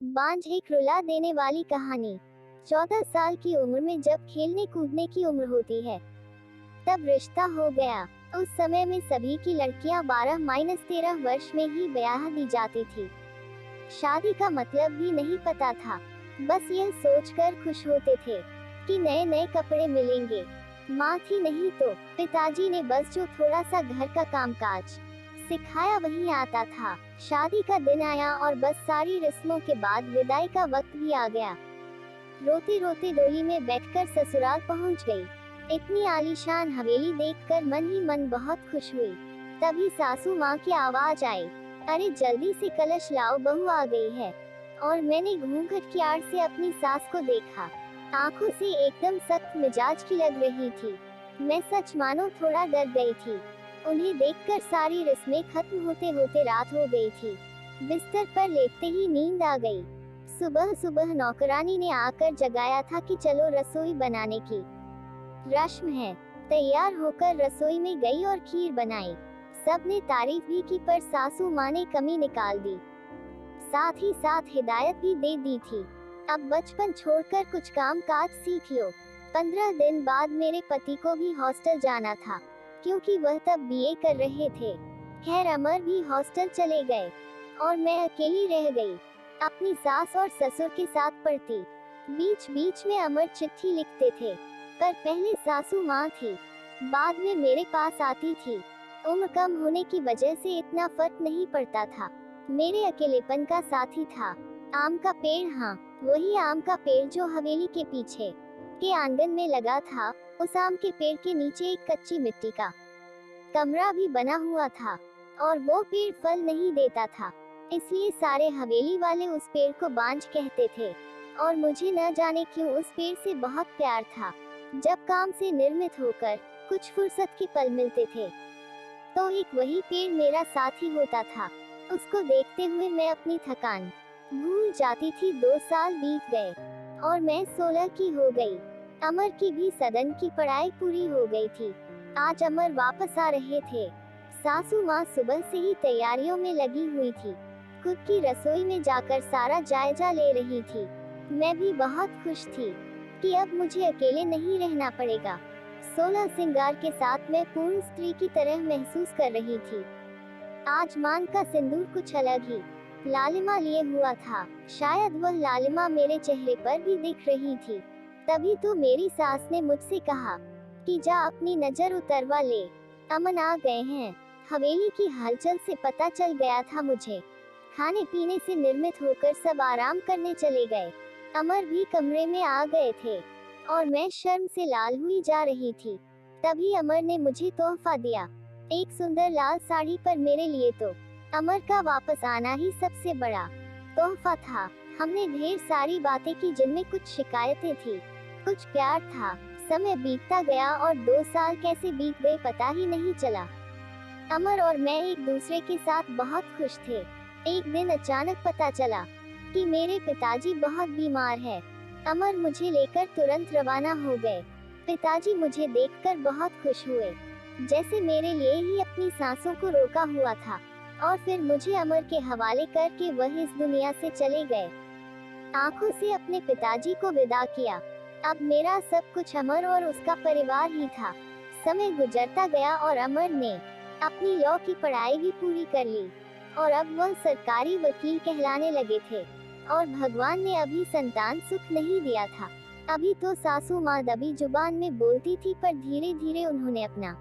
बांझ एक रुला देने वाली कहानी। 14 साल की उम्र में जब खेलने कूदने की उम्र होती है, तब रिश्ता हो गया। उस समय में सभी की लड़कियां 12-13 वर्ष में ही ब्याह दी जाती थी। शादी का मतलब भी नहीं पता था, बस यह सोचकर खुश होते थे कि नए नए कपड़े मिलेंगे। माँ थी नहीं तो पिताजी ने बस जो थोड़ा सा घर का कामकाज सिखाया वही आता था। शादी का दिन आया और बस सारी रस्मों के बाद विदाई का वक्त भी आ गया। रोते रोते डोली में बैठकर ससुराल पहुंच गई। इतनी आलीशान हवेली देखकर मन ही मन बहुत खुश हुई। तभी सासू माँ की आवाज आई, अरे जल्दी से कलश लाओ, बहू आ गई है। और मैंने घूंघट की आड़ से अपनी सास को देखा। आंखों से एकदम सख्त मिजाज की लग रही थी। मैं सच मानो थोड़ा डर गई थी। उन्हें देखकर सारी रस्में खत्म होते होते रात हो गई थी। बिस्तर पर लेटते ही नींद आ गई। सुबह सुबह नौकरानी ने आकर जगाया था कि चलो रसोई बनाने की रस्म है। तैयार होकर रसोई में गई और खीर बनाई। सबने तारीफ भी की, पर सासू माँ ने कमी निकाल दी। साथ ही साथ हिदायत भी दे दी थी, अब बचपन छोड़कर कुछ काम काज सीख लो। 15 दिन बाद मेरे पति को भी हॉस्टल जाना था, क्योंकि वह तब बीए कर रहे थे। खैर अमर भी हॉस्टल चले गए और मैं अकेली रह गई। अपनी सास और ससुर के साथ पढ़ती। बीच बीच में अमर चिट्ठी लिखते थे, पर पहले सासू माँ थी, बाद में मेरे पास आती थी। उम्र कम होने की वजह से इतना फर्क नहीं पड़ता था। मेरे अकेलेपन का साथी था आम का पेड़। हाँ, वही आम का पेड़ जो हवेली के पीछे के आंगन में लगा था। उस आम के पेड़ के नीचे एक कच्ची मिट्टी का कमरा भी बना हुआ था, और वो पेड़ फल नहीं देता था, इसलिए सारे हवेली वाले उस पेड़ को बांझ कहते थे। और मुझे न जाने क्यों उस पेड़ से बहुत प्यार था। जब काम से निर्मित होकर कुछ फुर्सत के पल मिलते थे, तो एक वही पेड़ मेरा साथी होता था। उसको देखते हुए मैं अपनी थकान भूल जाती थी। 2 साल बीत गए और मैं 16 की हो गई। अमर की भी सदन की पढ़ाई पूरी हो गई थी। आज अमर वापस आ रहे थे। सासू माँ सुबह से ही तैयारियों में लगी हुई थी। खुद की रसोई में जाकर सारा जायजा ले रही थी। मैं भी बहुत खुश थी कि अब मुझे अकेले नहीं रहना पड़ेगा। 16 सिंगार के साथ मैं पूर्ण स्त्री की तरह महसूस कर रही थी। आज मान का सिंदूर कुछ अलग ही लालिमा लिए हुआ था। शायद वह लालिमा मेरे चेहरे पर भी दिख रही थी। तभी तो मेरी सास ने मुझसे कहा कि जा अपनी नजर उतरवा ले, अमन आ गए हैं। हवेली की हलचल से पता चल गया था मुझे। खाने पीने से निर्मित होकर सब आराम करने चले गए। अमर भी कमरे में आ गए थे और मैं शर्म से लाल हुई जा रही थी। तभी अमर ने मुझे तोहफा दिया, एक सुंदर लाल साड़ी। पर मेरे लिए तो अमर का वापस आना ही सबसे बड़ा तोहफा था। हमने ढेर सारी बातें की, जिनमें कुछ शिकायतें थी, कुछ प्यार था। समय बीतता गया और 2 साल कैसे बीत गए पता ही नहीं चला। अमर और मैं एक दूसरे के साथ बहुत खुश थे। एक दिन अचानक पता चला कि मेरे पिताजी बहुत बीमार है। अमर मुझे लेकर तुरंत रवाना हो गए। पिताजी मुझे देखकर बहुत खुश हुए, जैसे मेरे लिए ही अपनी सांसों को रोका हुआ था। और फिर मुझे अमर के हवाले करके वह इस दुनिया से चले गए। आंखों से अपने पिताजी को विदा किया। अब मेरा सब कुछ अमर और उसका परिवार ही था। समय गुजरता गया और अमर ने अपनी लॉ की पढ़ाई भी पूरी कर ली और अब वह सरकारी वकील कहलाने लगे थे। और भगवान ने अभी संतान सुख नहीं दिया था। अभी तो सासू माँ दबी जुबान में बोलती थी, पर धीरे धीरे उन्होंने अपना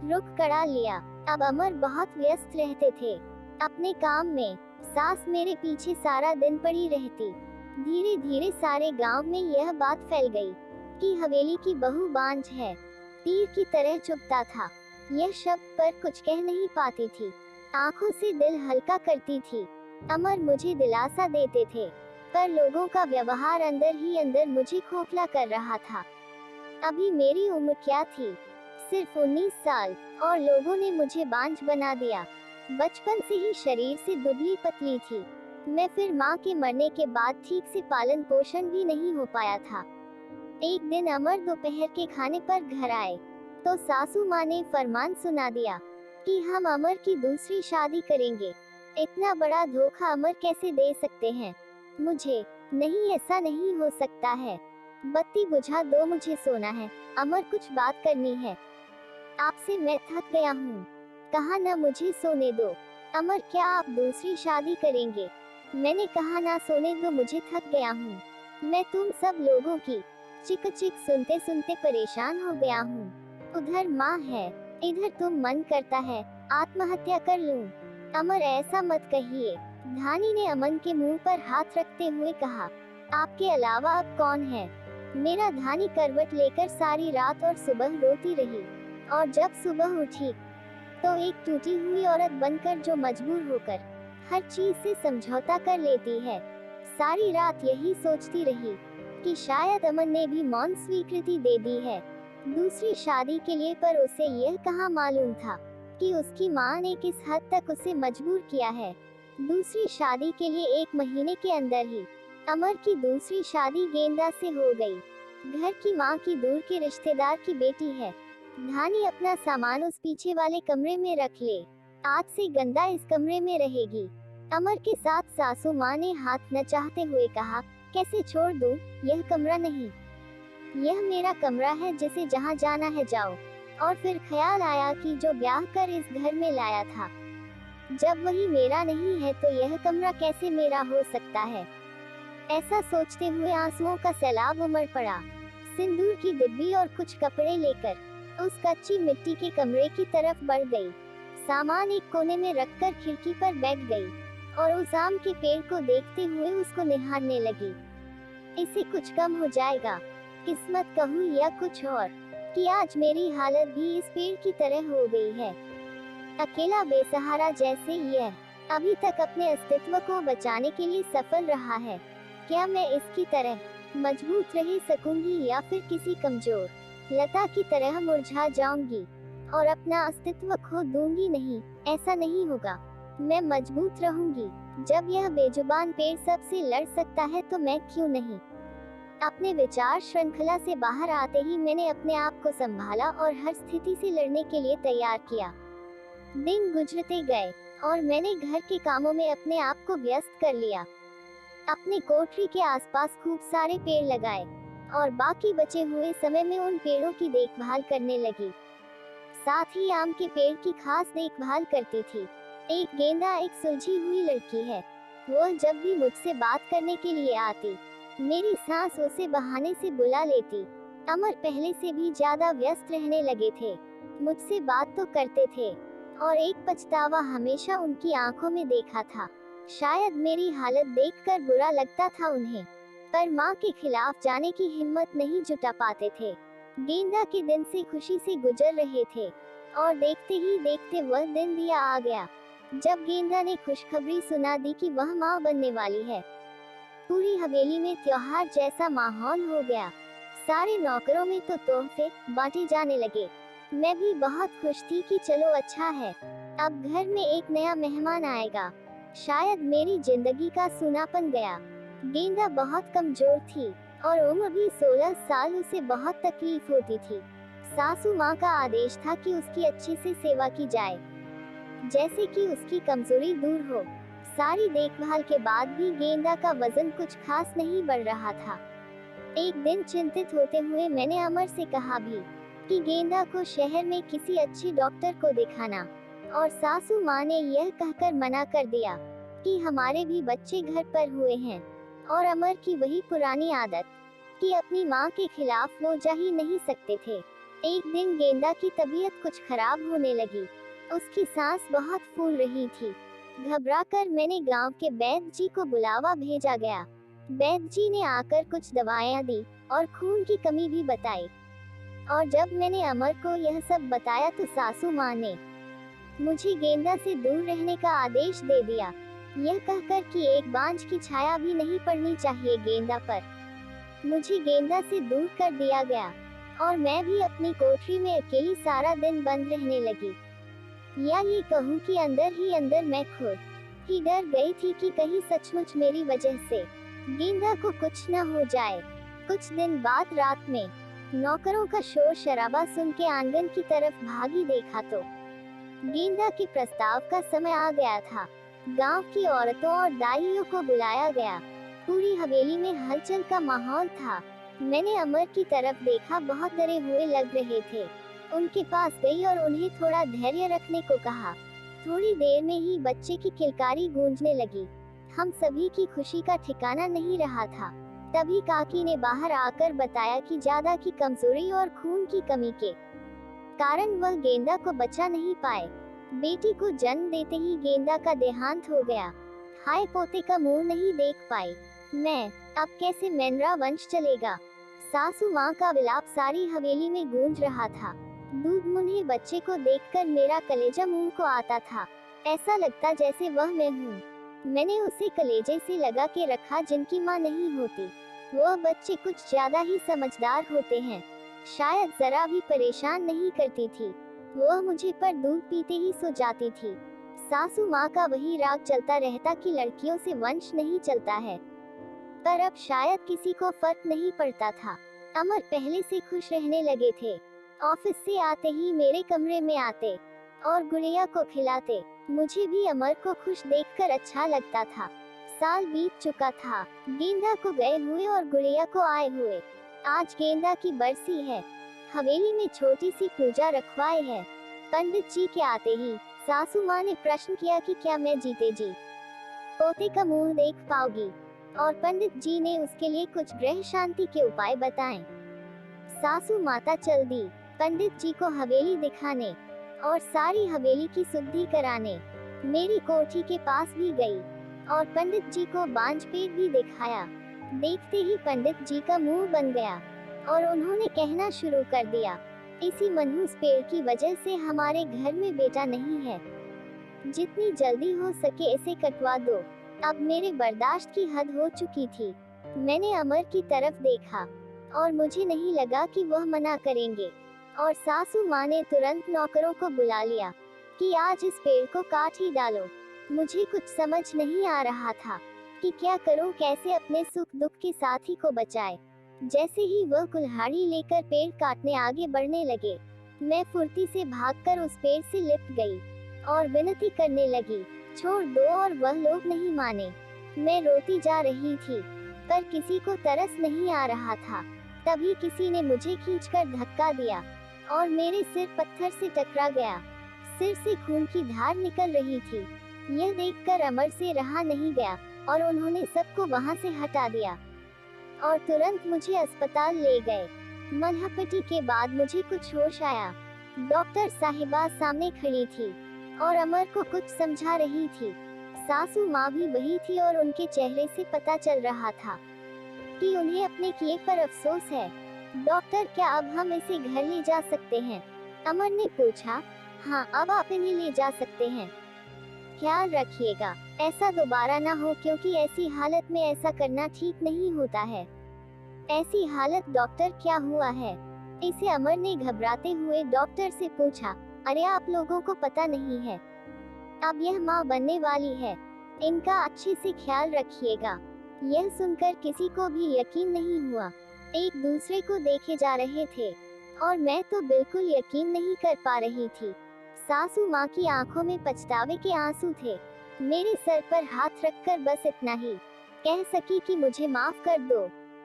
रुख कड़ा लिया। अब अमर बहुत व्यस्त रहते थे अपने काम में। सास मेरे पीछे सारा दिन पड़ी रहती। धीरे धीरे सारे गांव में यह बात फैल गई कि हवेली की बहू बांझ है। तीर की तरह चुभता था यह शब्द, पर कुछ कह नहीं पाती थी। आंखों से दिल हल्का करती थी। अमर मुझे दिलासा देते थे, पर लोगों का व्यवहार अंदर ही अंदर मुझे खोखला कर रहा था। अभी मेरी उम्र क्या थी, सिर्फ 19 साल, और लोगों ने मुझे बांझ बना दिया। बचपन से ही शरीर से दुबली पतली थी मैं। फिर माँ के मरने के बाद ठीक से पालन पोषण भी नहीं हो पाया था। एक दिन अमर दोपहर के खाने पर घर आए तो सासू माँ ने फरमान सुना दिया कि हम अमर की दूसरी शादी करेंगे। इतना बड़ा धोखा अमर कैसे दे सकते हैं। मुझे, नहीं ऐसा नहीं हो सकता है। बत्ती बुझा दो, मुझे सोना है। अमर कुछ बात करनी है आपसे, मैं थक गया हूँ। कहा ना मुझे सोने दो। अमर क्या आप दूसरी शादी करेंगे? मैंने कहा ना सोने दो, मुझे थक गया हूँ। मैं तुम सब लोगों की चिक चिक सुनते सुनते परेशान हो गया हूँ। उधर माँ है, इधर तुम मन करता है आत्महत्या कर लूं। अमर ऐसा मत कहिए। धानी ने अमन के मुंह पर हाथ रखते हुए कहा, आपके अलावा अब कौन है? मेरा धानी करवट लेकर सारी रात और सुबह रोती रही, और जब सुबह उठी तो एक टूटी हुई औरत बनकर जो मजबूर होकर हर चीज से समझौता कर लेती है। सारी रात यही सोचती रही कि शायद अमन ने भी मौन स्वीकृति दे दी है दूसरी शादी के लिए, पर उसे यह कहाँ मालूम था कि उसकी माँ ने किस हद तक उसे मजबूर किया है। दूसरी शादी के लिए 1 महीने के अंदर ही अमर की दूसरी शादी गेंदा से हो गई। घर की माँ की दूर के रिश्तेदार की बेटी है। धानी अपना सामान उस पीछे वाले कमरे में रख ले, आज से गंदा इस कमरे में रहेगी। अमर के साथ सासू माँ ने हाथ न चाहते हुए कहा, कैसे छोड़ दूं? यह कमरा नहीं, यह मेरा कमरा है, जिसे जहाँ जाना है जाओ। और फिर ख्याल आया कि जो ब्याह कर इस घर में लाया था, जब वही मेरा नहीं है तो यह कमरा कैसे मेरा हो सकता है? ऐसा सोचते हुए आंसुओं का सैलाब उमड़ पड़ा। सिंदूर की डिब्बी और कुछ कपड़े लेकर उस कच्ची मिट्टी के कमरे की तरफ बढ़ गई। सामान एक कोने में रखकर खिड़की पर बैठ गई और उस आम के पेड़ को देखते हुए उसको निहारने लगी। इसे कुछ कम हो जाएगा, किस्मत कहूँ या कुछ और, कि आज मेरी हालत भी इस पेड़ की तरह हो गई है। अकेला बेसहारा जैसे यह अभी तक अपने अस्तित्व को बचाने के लिए सफल रहा है, क्या मैं इसकी तरह मजबूत रह सकूंगी या फिर किसी कमजोर लता की तरह मुरझा जाऊंगी और अपना अस्तित्व खो दूंगी? नहीं, ऐसा नहीं होगा। मैं मजबूत रहूंगी। जब यह बेजुबान पेड़ सबसे लड़ सकता है तो मैं क्यों नहीं? अपने विचार श्रृंखला से बाहर आते ही मैंने अपने आप को संभाला और हर स्थिति से लड़ने के लिए तैयार किया। दिन गुजरते गए और मैंने घर के कामों में अपने आप को व्यस्त कर लिया। अपने कोठरी के आसपास खूब सारे पेड़ लगाए और बाकी बचे हुए समय में उन पेड़ों की देखभाल करने लगी। साथ ही आम के पेड़ की खास देखभाल करती थी। एक गेंदा एक सुलझी हुई लड़की है। वह जब भी मुझसे बात करने के लिए आती, मेरी सास उसे बहाने से बुला लेती। अमर पहले से भी ज्यादा व्यस्त रहने लगे थे। मुझसे बात तो करते थे और एक पछतावा हमेशा उनकी आंखों में देखा था। शायद मेरी हालत देखकर बुरा लगता था उन्हें, पर माँ के खिलाफ जाने की हिम्मत नहीं जुटा पाते थे। गेंदा के दिन से खुशी से गुजर रहे थे और देखते ही देखते वह दिन भी आ गया जब गेंदा ने खुशखबरी सुना दी कि वह माँ बनने वाली है। पूरी हवेली में त्योहार जैसा माहौल हो गया। सारे नौकरों में तो तोहफे बांटे जाने लगे। मैं भी बहुत खुश थी कि चलो अच्छा है, अब घर में एक नया मेहमान आएगा। शायद मेरी जिंदगी का सूनापन गया। गेंदा बहुत कमजोर थी और उम्र भी 16 साल, उसे बहुत तकलीफ होती थी। सासू माँ का आदेश था कि उसकी अच्छे से सेवा की जाए, जैसे कि उसकी कमजोरी दूर हो। सारी देखभाल के बाद भी गेंदा का वजन कुछ खास नहीं बढ़ रहा था। एक दिन चिंतित होते हुए मैंने अमर से कहा भी कि गेंदा को शहर में किसी अच्छे डॉक्टर को दिखाना, और सासू माँ ने यह कहकर मना कर दिया कि हमारे भी बच्चे घर पर हुए हैं। और अमर की वही पुरानी आदत कि अपनी माँ के खिलाफ वो जा ही नहीं सकते थे। एक दिन गेंदा की तबीयत कुछ खराब होने लगी। उसकी सांस बहुत फूल रही थी। घबराकर मैंने गांव के वैद्य जी को बुलावा भेजा गया। वैद्य जी ने आकर कुछ दवाएं दी और खून की कमी भी बताई। और जब मैंने अमर को यह सब बताया तो सासू माँ ने मुझे गेंदा से दूर रहने का आदेश दे दिया, यह कहकर कि एक बांझ की छाया भी नहीं पड़नी चाहिए गेंदा पर। मुझे गेंदा से दूर कर दिया गया और मैं भी अपनी कोठरी में अकेली सारा दिन बंद रहने लगी। या ये कहूँ कि अंदर ही अंदर मैं खुद ही डर गई थी कि कहीं सचमुच मेरी वजह से गेंदा को कुछ न हो जाए। कुछ दिन बाद रात में नौकरों का शोर शराबा सुन के आंगन की तरफ भागी, देखा तो गेंदा के प्रस्ताव का समय आ गया था। गांव की औरतों और दाइयों को बुलाया गया। पूरी हवेली में हलचल का माहौल था। मैंने अमर की तरफ देखा, बहुत डरे हुए लग रहे थे। उनके पास गई और उन्हें थोड़ा धैर्य रखने को कहा। थोड़ी देर में ही बच्चे की किलकारी गूंजने लगी। हम सभी की खुशी का ठिकाना नहीं रहा था। तभी काकी ने बाहर आकर बताया कि ज्यादा की कमजोरी और खून की कमी के कारण वह गेंदा को बचा नहीं पाए। बेटी को जन्म देते ही गेंदा का देहांत हो गया। हाय, पोते का मुंह नहीं देख पाई मैं, अब कैसे मेनरा वंश चलेगा। सासू माँ का विलाप सारी हवेली में गूंज रहा था। दूध मुन्हे बच्चे को देखकर मेरा कलेजा मुंह को आता था। ऐसा लगता जैसे वह मैं हूँ। मैंने उसे कलेजे से लगा के रखा। जिनकी माँ नहीं होती वह बच्चे कुछ ज्यादा ही समझदार होते हैं। शायद जरा भी परेशान नहीं करती थी। वह मुझे पर दूध पीते ही सो जाती थी। सासू माँ का वही राग चलता रहता कि लड़कियों से वंश नहीं चलता है, पर अब शायद किसी को फर्क नहीं पड़ता था। अमर पहले से खुश रहने लगे थे। ऑफिस से आते ही मेरे कमरे में आते और गुड़िया को खिलाते। मुझे भी अमर को खुश देखकर अच्छा लगता था। साल बीत चुका था, गेंदा को गए हुए और गुड़िया को आए हुए। आज गेंदा की बरसी है। हवेली में छोटी सी पूजा रखवाई है। पंडित जी के आते ही सासू माँ ने प्रश्न किया कि क्या मैं जीते जी पोते का मुंह देख पाओगी, और पंडित जी ने उसके लिए कुछ ग्रह शांति के उपाय बताएं। सासू माता चल दी पंडित जी को हवेली दिखाने और सारी हवेली की शुद्धि कराने। मेरी कोठी के पास भी गई और पंडित जी को बांझ पेट भी दिखाया। देखते ही पंडित जी का मुंह बन गया और उन्होंने कहना शुरू कर दिया, इसी मनहूस पेड़ की वजह से हमारे घर में बेटा नहीं है। जितनी जल्दी हो सके इसे कटवा दो। अब मेरे बर्दाश्त की हद हो चुकी थी। मैंने अमर की तरफ देखा और मुझे नहीं लगा कि वह मना करेंगे, और सासू माँ ने तुरंत नौकरों को बुला लिया कि आज इस पेड़ को काट ही डालो। मुझे कुछ समझ नहीं आ रहा था कि क्या करूं, कैसे अपने सुख दुख के साथी को बचाए। जैसे ही वह कुल्हाड़ी लेकर पेड़ काटने आगे बढ़ने लगे, मैं फुर्ती से भागकर उस पेड़ से लिपट गई और विनती करने लगी, छोड़ दो, और वह लोग नहीं माने। मैं रोती जा रही थी पर किसी को तरस नहीं आ रहा था। तभी किसी ने मुझे खींचकर धक्का दिया और मेरे सिर पत्थर से टकरा गया। सिर से खून की धार निकल रही थी। यह देखकर अमर से रहा नहीं गया और उन्होंने सबको वहां से हटा दिया और तुरंत मुझे अस्पताल ले गए। मलहपट्टी के बाद मुझे कुछ होश आया। डॉक्टर साहिबा सामने खड़ी थी और अमर को कुछ समझा रही थी। सासू माँ भी वही थी और उनके चेहरे से पता चल रहा था कि उन्हें अपने किए पर अफसोस है। डॉक्टर, क्या अब हम इसे घर ले जा सकते हैं? अमर ने पूछा। हाँ, अब आप इन्हें ले जा सकते हैं। ख्याल रखिएगा ऐसा दोबारा ना हो, क्योंकि ऐसी हालत में ऐसा करना ठीक नहीं होता है। ऐसी हालत? डॉक्टर, क्या हुआ है इसे? अमर ने घबराते हुए डॉक्टर से पूछा। अरे, आप लोगों को पता नहीं है, अब यह माँ बनने वाली है, इनका अच्छे से ख्याल रखिएगा। यह सुनकर किसी को भी यकीन नहीं हुआ। एक दूसरे को देखे जा रहे थे और मैं तो बिल्कुल यकीन नहीं कर पा रही थी। सासू माँ की आंखों में पछतावे के आंसू थे। मेरे सर पर हाथ रखकर बस इतना ही कह सकी कि मुझे माफ कर दो,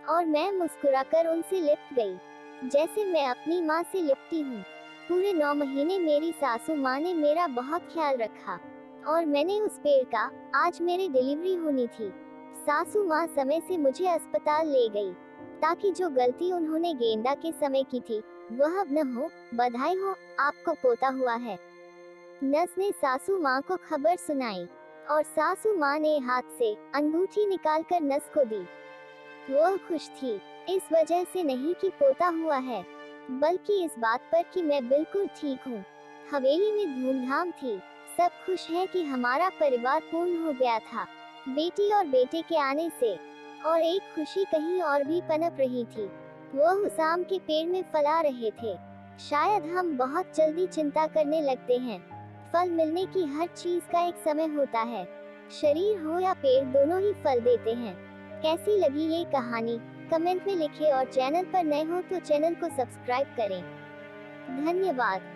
और मैं मुस्कुराकर उनसे लिपट गई जैसे मैं अपनी माँ से लिपटी हूँ। पूरे 9 महीने मेरी सासू माँ ने मेरा बहुत ख्याल रखा और मैंने उस पेड़ का, आज मेरी डिलीवरी होनी थी। सासू माँ समय से मुझे अस्पताल ले गई ताकि जो गलती उन्होंने गेंदा के समय की थी वह अब न हो। बधाई हो, आपको पोता हुआ है। नर्स ने सासू माँ को खबर सुनाई और सासू माँ ने हाथ से अंगूठी निकालकर नर्स को दी। वह खुश थी, इस वजह से नहीं कि पोता हुआ है, बल्कि इस बात पर कि मैं बिल्कुल ठीक हूँ। हवेली में धूमधाम थी, सब खुश हैं कि हमारा परिवार पूर्ण हो गया था बेटी और बेटे के आने से। और एक खुशी कहीं और भी पनप रही थी, वह हुसाम के पेड़ में फला रहे थे। शायद हम बहुत जल्दी चिंता करने लगते हैं। फल मिलने की हर चीज का एक समय होता है। शरीर हो या पेड़, दोनों ही फल देते हैं। कैसी लगी ये कहानी कमेंट में लिखें और चैनल पर नए हो तो चैनल को सब्सक्राइब करें। धन्यवाद।